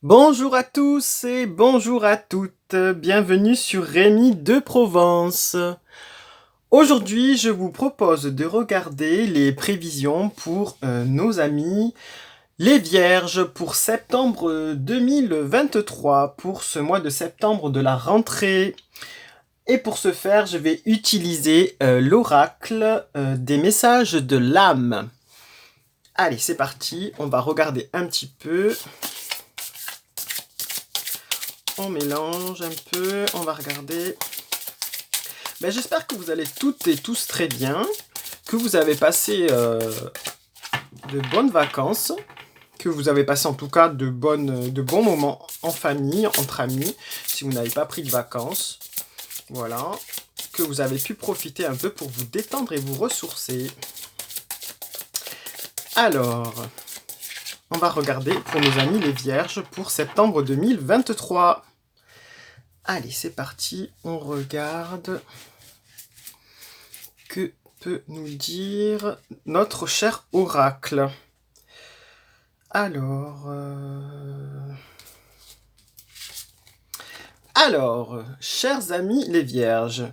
Bonjour à tous et bonjour à toutes, bienvenue sur Rémi de Provence. Aujourd'hui, je vous propose de regarder les prévisions pour nos amis les Vierges pour septembre 2023, pour ce mois de septembre de la rentrée. Et pour ce faire, je vais utiliser l'oracle des messages de l'âme. Allez, c'est parti, on va regarder un petit peu. On mélange un peu, on va regarder. J'espère que vous allez toutes et tous très bien, que vous avez passé de bonnes vacances, que vous avez passé en tout cas de bons moments en famille, entre amis, si vous n'avez pas pris de vacances. Voilà, que vous avez pu profiter un peu pour vous détendre et vous ressourcer. Alors, on va regarder pour nos amis les Vierges pour septembre 2023. Allez, c'est parti, on regarde. Que peut nous dire notre cher oracle? Alors, chers amis les Vierges,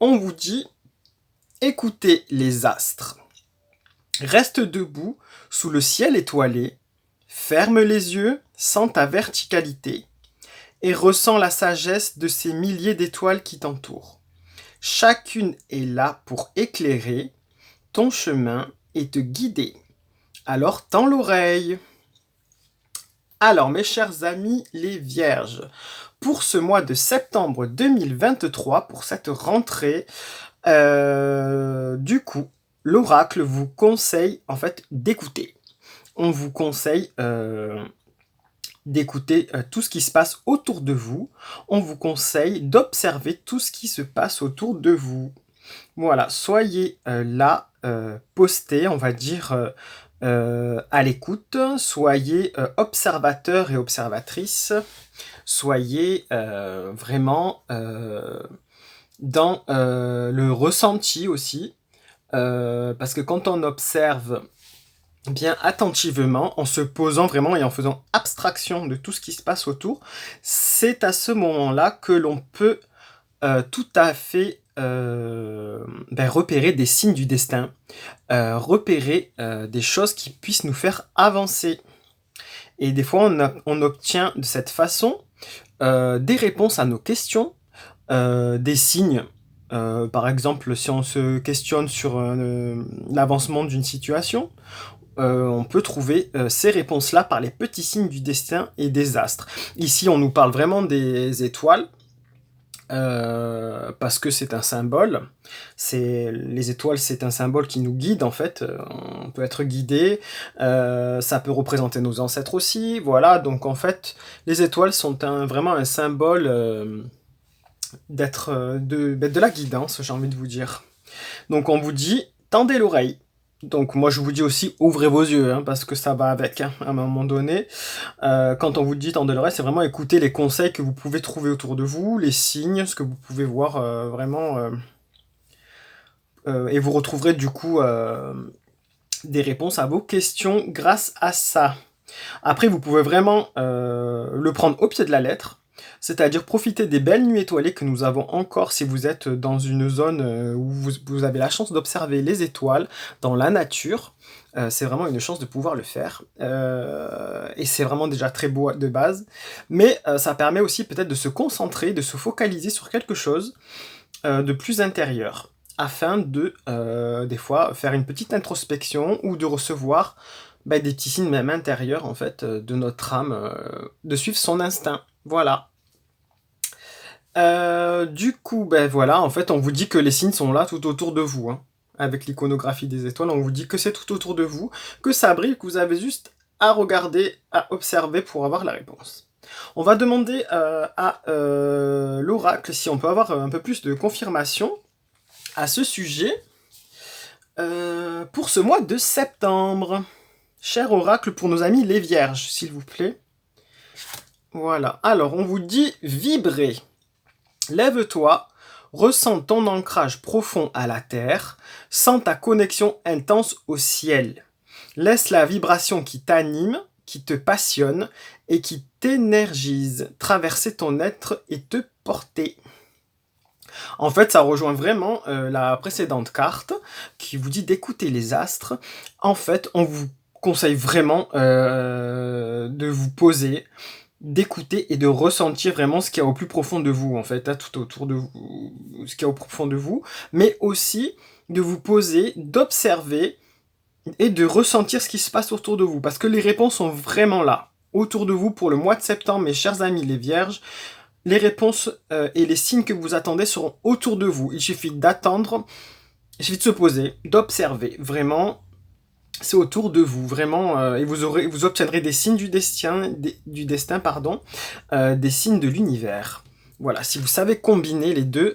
on vous dit, écoutez les astres. Reste debout sous le ciel étoilé, ferme les yeux, sens ta verticalité, et ressens la sagesse de ces milliers d'étoiles qui t'entourent. Chacune est là pour éclairer ton chemin et te guider. Alors tends l'oreille. Alors mes chers amis les Vierges, pour ce mois de septembre 2023, pour cette rentrée, du coup, l'oracle vous conseille en fait d'écouter. On vous conseille d'écouter tout ce qui se passe autour de vous. On vous conseille d'observer tout ce qui se passe autour de vous. Voilà, soyez là, postés, on va dire, à l'écoute. Soyez observateurs et observatrices. Soyez vraiment dans le ressenti aussi. Parce que quand on observe bien attentivement, en se posant vraiment et en faisant abstraction de tout ce qui se passe autour, c'est à ce moment-là que l'on peut tout à fait repérer des signes du destin, repérer des choses qui puissent nous faire avancer. Et des fois, on obtient de cette façon des réponses à nos questions, des signes. Par exemple, si on se questionne sur l'avancement d'une situation, on peut trouver ces réponses-là par les petits signes du destin et des astres. Ici, on nous parle vraiment des étoiles, parce que c'est un symbole. Les étoiles, c'est un symbole qui nous guide, en fait. On peut être guidé. Ça peut représenter nos ancêtres aussi. Voilà, donc en fait, les étoiles sont vraiment un symbole de la guidance, j'ai envie de vous dire. Donc on vous dit, tendez l'oreille. Donc moi je vous dis aussi, ouvrez vos yeux, hein, parce que ça va avec, hein, à un moment donné. Quand on vous dit tendez l'oreille, c'est vraiment écouter les conseils que vous pouvez trouver autour de vous, les signes, ce que vous pouvez voir vraiment. Et vous retrouverez du coup des réponses à vos questions grâce à ça. Après, vous pouvez vraiment le prendre au pied de la lettre, c'est-à-dire profiter des belles nuits étoilées que nous avons encore si vous êtes dans une zone où vous avez la chance d'observer les étoiles dans la nature. C'est vraiment une chance de pouvoir le faire. Et c'est vraiment déjà très beau de base. Mais ça permet aussi peut-être de se concentrer, de se focaliser sur quelque chose de plus intérieur, afin de, des fois, faire une petite introspection ou de recevoir des petits signes même intérieurs, en fait, de notre âme, de suivre son instinct. Voilà. Du coup, voilà, en fait, on vous dit que les signes sont là tout autour de vous, hein. Avec l'iconographie des étoiles, on vous dit que c'est tout autour de vous, que ça brille, que vous avez juste à regarder, à observer pour avoir la réponse. On va demander à l'oracle si on peut avoir un peu plus de confirmation à ce sujet pour ce mois de septembre. Cher oracle pour nos amis les Vierges, s'il vous plaît. Voilà. Alors, on vous dit vibrer. Lève-toi, ressens ton ancrage profond à la terre, sens ta connexion intense au ciel. Laisse la vibration qui t'anime, qui te passionne et qui t'énergise. Traverser ton être et te porter. En fait, ça rejoint vraiment la précédente carte qui vous dit d'écouter les astres. En fait, on vous conseille vraiment de vous poser, d'écouter et de ressentir vraiment ce qu'il y a au plus profond de vous, en fait, hein, tout autour de vous, ce qu'il y a au profond de vous, mais aussi de vous poser, d'observer et de ressentir ce qui se passe autour de vous, parce que les réponses sont vraiment là, autour de vous pour le mois de septembre, mes chers amis les vierges. Les réponses et les signes que vous attendez seront autour de vous. Il suffit d'attendre, il suffit de se poser, d'observer. Vraiment, c'est autour de vous, vraiment, et vous obtiendrez des signes du destin, des signes de l'univers. Voilà, si vous savez combiner les deux,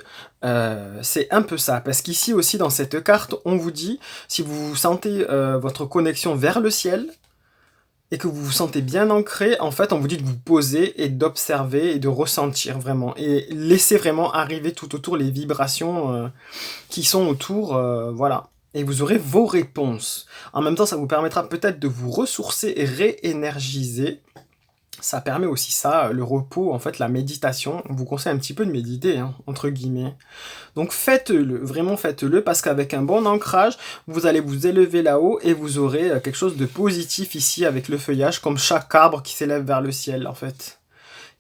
c'est un peu ça. Parce qu'ici aussi, dans cette carte, on vous dit, si vous sentez votre connexion vers le ciel, et que vous vous sentez bien ancré, en fait, on vous dit de vous poser et d'observer et de ressentir vraiment. Et laisser vraiment arriver tout autour les vibrations qui sont autour, voilà. Et vous aurez vos réponses. En même temps, ça vous permettra peut-être de vous ressourcer et réénergiser. Ça permet aussi ça, le repos, en fait, la méditation. On vous conseille un petit peu de méditer, hein, entre guillemets. Donc faites-le, vraiment faites-le, parce qu'avec un bon ancrage, vous allez vous élever là-haut et vous aurez quelque chose de positif ici avec le feuillage, comme chaque arbre qui s'élève vers le ciel, en fait.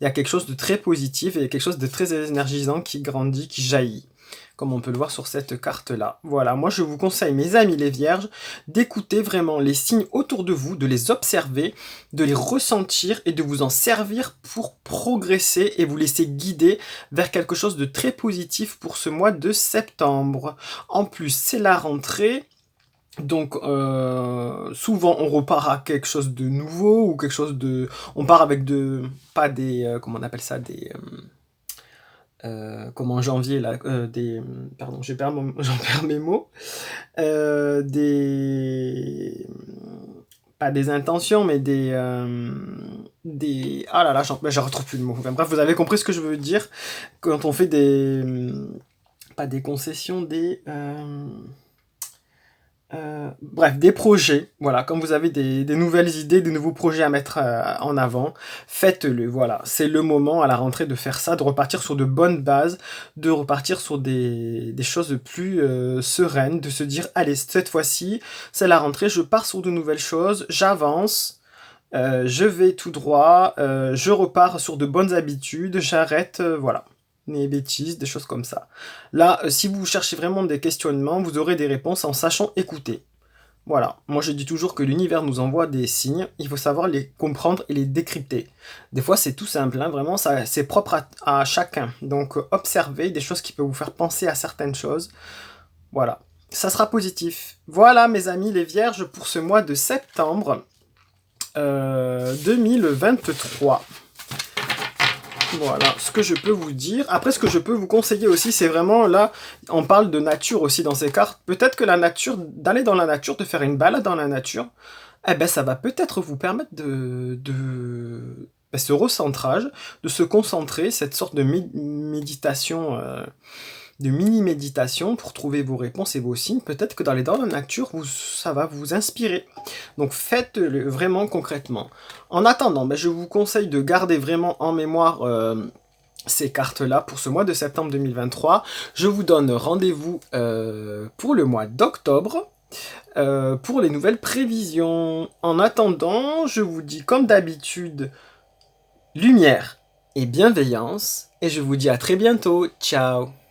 Il y a quelque chose de très positif et quelque chose de très énergisant qui grandit, qui jaillit, comme on peut le voir sur cette carte-là. Voilà, moi je vous conseille, mes amis les vierges, d'écouter vraiment les signes autour de vous, de les observer, de les ressentir et de vous en servir pour progresser et vous laisser guider vers quelque chose de très positif pour ce mois de septembre. En plus, c'est la rentrée. Donc souvent on repart à quelque chose de nouveau ou quelque chose de... On part avec pas des... comment on appelle ça, des... comme en janvier, là, des... Pardon, j'en perds mes mots. Des... Pas des intentions, mais des... Ah là là, je retrouve plus le mot. Enfin, bref, vous avez compris ce que je veux dire. Quand on fait des... Pas des concessions, des... bref, des projets, voilà, comme vous avez des nouvelles idées, des nouveaux projets à mettre en avant, faites-le, voilà. C'est le moment à la rentrée de faire ça, de repartir sur de bonnes bases, de repartir sur des choses plus sereines, de se dire, allez, cette fois-ci, c'est la rentrée, je pars sur de nouvelles choses, j'avance, je vais tout droit, je repars sur de bonnes habitudes, j'arrête, voilà. Mes bêtises, des choses comme ça. Là, si vous cherchez vraiment des questionnements, vous aurez des réponses en sachant écouter. Voilà, moi je dis toujours que l'univers nous envoie des signes, il faut savoir les comprendre et les décrypter. Des fois c'est tout simple, hein, vraiment, c'est propre à chacun. Donc observez des choses qui peuvent vous faire penser à certaines choses. Voilà, ça sera positif. Voilà mes amis les vierges pour ce mois de septembre 2023. Voilà, ce que je peux vous dire. Après, ce que je peux vous conseiller aussi, c'est vraiment, là, on parle de nature aussi dans ces cartes. Peut-être que la nature, d'aller dans la nature, de faire une balade dans la nature, eh ben, ça va peut-être vous permettre ce recentrage, de se concentrer, cette sorte de méditation, de mini-méditation pour trouver vos réponses et vos signes. Peut-être que d'aller dans la nature, ça va vous inspirer. Donc faites-le vraiment concrètement. En attendant, je vous conseille de garder vraiment en mémoire ces cartes-là pour ce mois de septembre 2023. Je vous donne rendez-vous pour le mois d'octobre pour les nouvelles prévisions. En attendant, je vous dis comme d'habitude, lumière et bienveillance. Et je vous dis à très bientôt. Ciao!